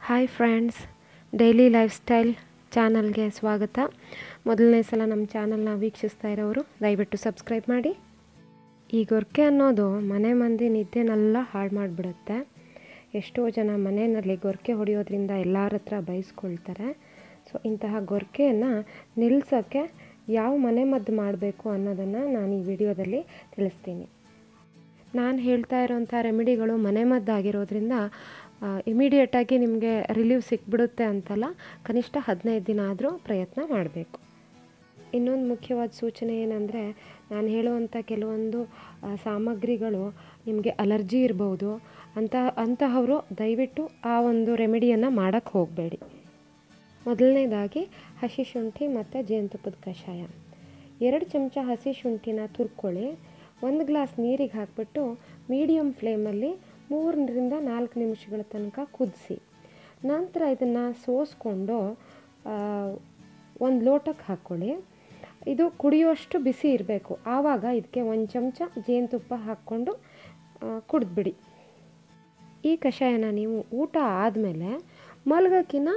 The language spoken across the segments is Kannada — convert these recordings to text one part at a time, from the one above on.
Hi friends, daily life style ಚಾನಲ್ಗೆ ಸ್ವಾಗತ. ಮೊದಲನೇ ಸಲ ನಮ್ಮ ಚಾನಲ್ನ ವೀಕ್ಷಿಸ್ತಾ ಇರೋರು ದಯವಿಟ್ಟು ಸಬ್ಸ್ಕ್ರೈಬ್ ಮಾಡಿ. ಈ ಗೊರಕೆ ಅನ್ನೋದು ಮನೆ ಮಂದಿ ನಿದ್ದೆನೆಲ್ಲ ಹಾಳು ಮಾಡಿಬಿಡುತ್ತೆ. ಎಷ್ಟೋ ಜನ ಮನೆಯಲ್ಲಿ ಗೊರಕೆ ಹೊಡೆಯೋದ್ರಿಂದ ಎಲ್ಲರ ಹತ್ರ ಬೈಸ್ಕೊಳ್ತಾರೆ. ಸೊ ಇಂತಹ ಗೊರಕೆಯನ್ನು ನಿಲ್ಲಿಸೋಕ್ಕೆ ಯಾವ ಮನೆಮದ್ದು ಮಾಡಬೇಕು ಅನ್ನೋದನ್ನು ನಾನು ಈ ವಿಡಿಯೋದಲ್ಲಿ ತಿಳಿಸ್ತೀನಿ. ನಾನು ಹೇಳ್ತಾ ಇರೋಂಥ ರೆಮಿಡಿಗಳು ಮನೆಮದ್ದಾಗಿರೋದ್ರಿಂದ ಇಮಿಡಿಯೇಟಾಗಿ ನಿಮಗೆ ರಿಲೀವ್ ಸಿಕ್ಬಿಡುತ್ತೆ ಅಂತಲ್ಲ, ಕನಿಷ್ಠ 15 ದಿನ ಆದರೂ ಪ್ರಯತ್ನ ಮಾಡಬೇಕು. ಇನ್ನೊಂದು ಮುಖ್ಯವಾದ ಸೂಚನೆ ಏನಂದರೆ, ನಾನು ಹೇಳುವಂಥ ಕೆಲವೊಂದು ಸಾಮಗ್ರಿಗಳು ನಿಮಗೆ ಅಲರ್ಜಿ ಇರ್ಬೋದು. ಅಂತಹವರು ದಯವಿಟ್ಟು ಆ ಒಂದು ರೆಮಿಡಿಯನ್ನು ಮಾಡೋಕ್ಕೆ ಹೋಗಬೇಡಿ. ಮೊದಲನೇದಾಗಿ ಹಸಿ ಶುಂಠಿ ಮತ್ತು ಜೇನುತುಪ್ಪದ ಕಷಾಯ. 2 ಚಮಚ ಹಸಿ ಶುಂಠಿನ ತುರ್ಕೊಳ್ಳಿ. 1 ಗ್ಲಾಸ್ ನೀರಿಗೆ ಹಾಕಿಬಿಟ್ಟು ಮೀಡಿಯಮ್ ಫ್ಲೇಮಲ್ಲಿ 3ರಿಂದ 4 ನಿಮಿಷಗಳ ತನಕ ಕುದಿಸಿ. ನಂತರ ಇದನ್ನು ಸೋಸ್ಕೊಂಡು ಒಂದು ಲೋಟಕ್ಕೆ ಹಾಕ್ಕೊಳ್ಳಿ. ಇದು ಕುಡಿಯುವಷ್ಟು ಬಿಸಿ ಇರಬೇಕು. ಆವಾಗ ಇದಕ್ಕೆ 1 ಚಮಚ ಜೇನುತುಪ್ಪ ಹಾಕ್ಕೊಂಡು ಕುಡಿದ್ಬಿಡಿ. ಈ ಕಷಾಯನ ನೀವು ಊಟ ಆದಮೇಲೆ ಮಲಗೋಕ್ಕಿಂತ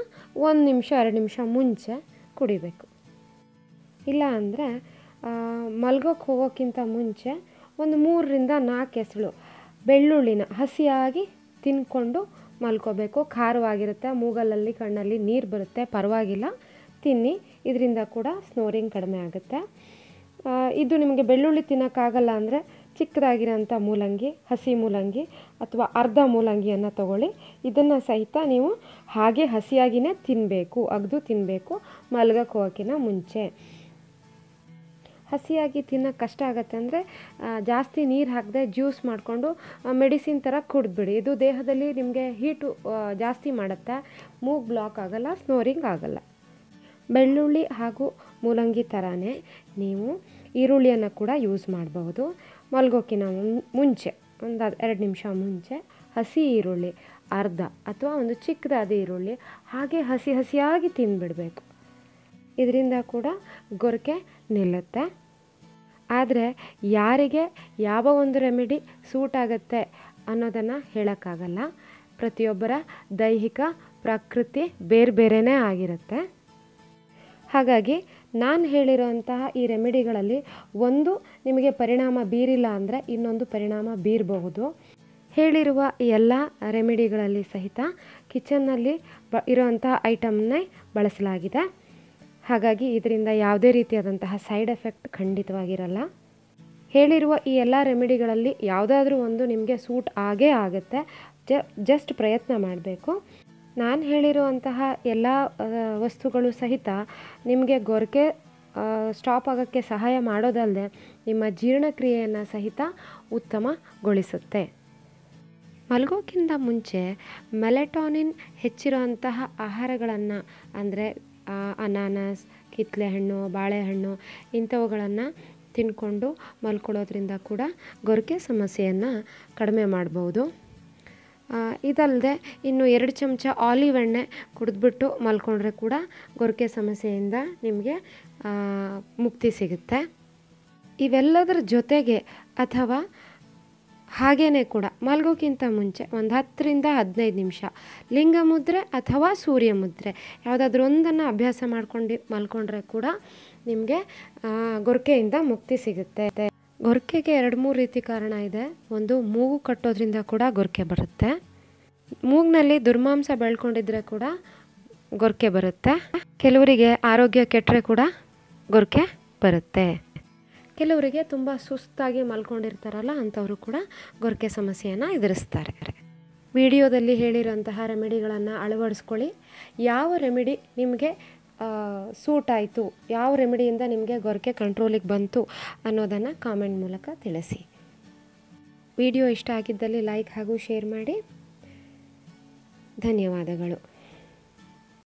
1 ನಿಮಿಷ 2 ನಿಮಿಷ ಮುಂಚೆ ಕುಡಿಬೇಕು. ಇಲ್ಲ ಅಂದರೆ ಮಲ್ಗೋಕ್ಕೆ ಹೋಗೋಕ್ಕಿಂತ ಮುಂಚೆ ಒಂದು 3ರಿಂದ 4 ಎಸಳು ಬೆಳ್ಳುಳ್ಳಿನ ಹಸಿಯಾಗಿ ತಿನ್ಕೊಂಡು ಮಲ್ಕೋಬೇಕು. ಖಾರವಾಗಿರುತ್ತೆ, ಮೂಗಲಲ್ಲಿ ಕಣ್ಣಲ್ಲಿ ನೀರು ಬರುತ್ತೆ, ಪರವಾಗಿಲ್ಲ, ತಿನ್ನಿ. ಇದರಿಂದ ಕೂಡ ಸ್ನೋರಿಂಗ್ ಕಡಿಮೆ ಆಗುತ್ತೆ. ಇದು ನಿಮಗೆ ಬೆಳ್ಳುಳ್ಳಿ ತಿನ್ನೋಕ್ಕಾಗಲ್ಲ ಅಂದರೆ ಚಿಕ್ಕದಾಗಿರೋಂಥ ಮೂಲಂಗಿ, ಹಸಿ ಮೂಲಂಗಿ ಅಥವಾ ಅರ್ಧ ಮೂಲಂಗಿಯನ್ನು ತಗೊಳ್ಳಿ. ಇದನ್ನು ಸಹಿತ ನೀವು ಹಾಗೆ ಹಸಿಯಾಗಿಯೇ ತಿನ್ನಬೇಕು, ಅಗ್ದು ತಿನ್ನಬೇಕು ಮಲ್ಗೋಕ್ಕೆ ಹೋಗೋಕ್ಕಿಂತ ಮುಂಚೆ. ಹಸಿಯಾಗಿ ತಿನ್ನೋಕ್ಕೆ ಕಷ್ಟ ಆಗುತ್ತೆ ಅಂದರೆ ಜಾಸ್ತಿ ನೀರು ಹಾಕದೆ ಜ್ಯೂಸ್ ಮಾಡಿಕೊಂಡು ಮೆಡಿಸಿನ್ ಥರ ಕುಡಿದ್ಬಿಡಿ. ಇದು ದೇಹದಲ್ಲಿ ನಿಮಗೆ ಹೀಟು ಜಾಸ್ತಿ ಮಾಡುತ್ತೆ, ಮೂಗು ಬ್ಲಾಕ್ ಆಗೋಲ್ಲ, ಸ್ನೋರಿಂಗ್ ಆಗೋಲ್ಲ. ಬೆಳ್ಳುಳ್ಳಿ ಹಾಗೂ ಮೂಲಂಗಿ ಥರನೇ ನೀವು ಈರುಳ್ಳಿಯನ್ನು ಕೂಡ ಯೂಸ್ ಮಾಡಬಹುದು. ಮಲ್ಗೋಕ್ಕಿಂತ ಮುಂಚೆ ಒಂದು 2 ನಿಮಿಷ ಮುಂಚೆ ಹಸಿ ಈರುಳ್ಳಿ ಅರ್ಧ ಅಥವಾ ಒಂದು ಚಿಕ್ಕದಾದ ಈರುಳ್ಳಿ ಹಾಗೆ ಹಸಿಯಾಗಿ ತಿಂದುಬಿಡಬೇಕು. ಇದರಿಂದ ಕೂಡ ಗೊರಕೆ ನಿಲ್ಲುತ್ತೆ. ಆದರೆ ಯಾರಿಗೆ ಯಾವ ಒಂದು ರೆಮಿಡಿ ಸೂಟ್ ಆಗುತ್ತೆ ಅನ್ನೋದನ್ನು ಹೇಳೋಕ್ಕಾಗಲ್ಲ. ಪ್ರತಿಯೊಬ್ಬರ ದೈಹಿಕ ಪ್ರಕೃತಿ ಬೇರೆ ಬೇರೆಯೇ ಆಗಿರುತ್ತೆ. ಹಾಗಾಗಿ ನಾನು ಹೇಳಿರೋಂತಹ ಈ ರೆಮಿಡಿಗಳಲ್ಲಿ ಒಂದು ನಿಮಗೆ ಪರಿಣಾಮ ಬೀರಿಲ್ಲ ಅಂದರೆ ಇನ್ನೊಂದು ಪರಿಣಾಮ ಬೀರಬಹುದು. ಹೇಳಿರುವ ಎಲ್ಲ ರೆಮಿಡಿಗಳಲ್ಲಿ ಸಹಿತ ಕಿಚನ್ನಲ್ಲಿ ಇರೋವಂಥ ಐಟಮ್ನೇ ಬಳಸಲಾಗಿದೆ. ಹಾಗಾಗಿ ಇದರಿಂದ ಯಾವುದೇ ರೀತಿಯಾದಂತಹ ಸೈಡ್ ಎಫೆಕ್ಟ್ ಖಂಡಿತವಾಗಿರಲ್ಲ. ಹೇಳಿರುವ ಈ ಎಲ್ಲ ರೆಮಿಡಿಗಳಲ್ಲಿ ಯಾವುದಾದ್ರೂ ಒಂದು ನಿಮಗೆ ಸೂಟ್ ಆಗೇ ಆಗುತ್ತೆ. ಜಸ್ಟ್ ಪ್ರಯತ್ನ ಮಾಡಬೇಕು. ನಾನು ಹೇಳಿರುವಂತಹ ಎಲ್ಲ ವಸ್ತುಗಳು ಸಹಿತ ನಿಮಗೆ ಗೊರಕೆ ಸ್ಟಾಪ್ ಆಗೋಕ್ಕೆ ಸಹಾಯ ಮಾಡೋದಲ್ಲದೆ ನಿಮ್ಮ ಜೀರ್ಣಕ್ರಿಯೆಯನ್ನು ಸಹಿತ ಉತ್ತಮಗೊಳಿಸುತ್ತೆ. ಮಲಗೋಕ್ಕಿಂತ ಮುಂಚೆ ಮೆಲೆಟೋನಿನ್ ಹೆಚ್ಚಿರುವಂತಹ ಆಹಾರಗಳನ್ನು ಅಂದರೆ ಅನಾನಸ್, ಕಿತ್ತಳೆ ಹಣ್ಣು, ಬಾಳೆಹಣ್ಣು ಇಂಥವುಗಳನ್ನು ತಿನ್ಕೊಂಡು ಮಲ್ಕೊಳ್ಳೋದ್ರಿಂದ ಕೂಡ ಗೊರಕೆ ಸಮಸ್ಯೆಯನ್ನು ಕಡಿಮೆ ಮಾಡ್ಬೋದು. ಇದಲ್ಲದೆ ಇನ್ನು 2 ಚಮಚ ಆಲಿವ್ ಎಣ್ಣೆ ಕುಡಿದ್ಬಿಟ್ಟು ಮಲ್ಕೊಂಡ್ರೆ ಕೂಡ ಗೊರಕೆ ಸಮಸ್ಯೆಯಿಂದ ನಿಮಗೆ ಮುಕ್ತಿ ಸಿಗುತ್ತೆ. ಇವೆಲ್ಲದರ ಜೊತೆಗೆ ಅಥವಾ ಹಾಗೇ ಕೂಡ ಮಲ್ಗೋಕ್ಕಿಂತ ಮುಂಚೆ ಒಂದು 10ರಿಂದ 15 ನಿಮಿಷ ಲಿಂಗ ಮುದ್ರೆ ಅಥವಾ ಸೂರ್ಯ ಮುದ್ರೆ ಯಾವುದಾದ್ರೂ ಒಂದನ್ನು ಅಭ್ಯಾಸ ಮಾಡ್ಕೊಂಡು ಮಲ್ಕೊಂಡ್ರೆ ಕೂಡ ನಿಮಗೆ ಗೊರಕೆಯಿಂದ ಮುಕ್ತಿ ಸಿಗುತ್ತೆ. ಗೊರಕೆಗೆ 2-3 ರೀತಿ ಕಾರಣ ಇದೆ. ಒಂದು, ಮೂಗು ಕಟ್ಟೋದ್ರಿಂದ ಕೂಡ ಗೊರಕೆ ಬರುತ್ತೆ. ಮೂಗಿನಲ್ಲಿ ದುರ್ಮಾಂಸ ಬೆಳ್ಕೊಂಡಿದ್ರೆ ಕೂಡ ಗೊರಕೆ ಬರುತ್ತೆ. ಕೆಲವರಿಗೆ ಆರೋಗ್ಯ ಕೆಟ್ಟರೆ ಕೂಡ ಗೊರಕೆ ಬರುತ್ತೆ. ಕೆಲವರಿಗೆ ತುಂಬ ಸುಸ್ತಾಗಿ ಮಲ್ಕೊಂಡಿರ್ತಾರಲ್ಲ, ಅಂಥವರು ಕೂಡ ಗೊರಕೆ ಸಮಸ್ಯೆಯನ್ನು ಎದುರಿಸ್ತಾರೆ. ವಿಡಿಯೋದಲ್ಲಿ ಹೇಳಿರೋಂತಹ ರೆಮಿಡಿಗಳನ್ನು ಅಳವಡಿಸ್ಕೊಳ್ಳಿ. ಯಾವ ರೆಮಿಡಿ ನಿಮಗೆ ಸೂಟ್ ಆಯಿತು, ಯಾವ ರೆಮಿಡಿಯಿಂದ ನಿಮಗೆ ಗೊರಕೆ ಕಂಟ್ರೋಲಿಗೆ ಬಂತು ಅನ್ನೋದನ್ನು ಕಾಮೆಂಟ್ ಮೂಲಕ ತಿಳಿಸಿ. ವಿಡಿಯೋ ಇಷ್ಟ ಆಗಿದ್ದಲ್ಲಿ ಲೈಕ್ ಹಾಗೂ ಶೇರ್ ಮಾಡಿ. ಧನ್ಯವಾದಗಳು.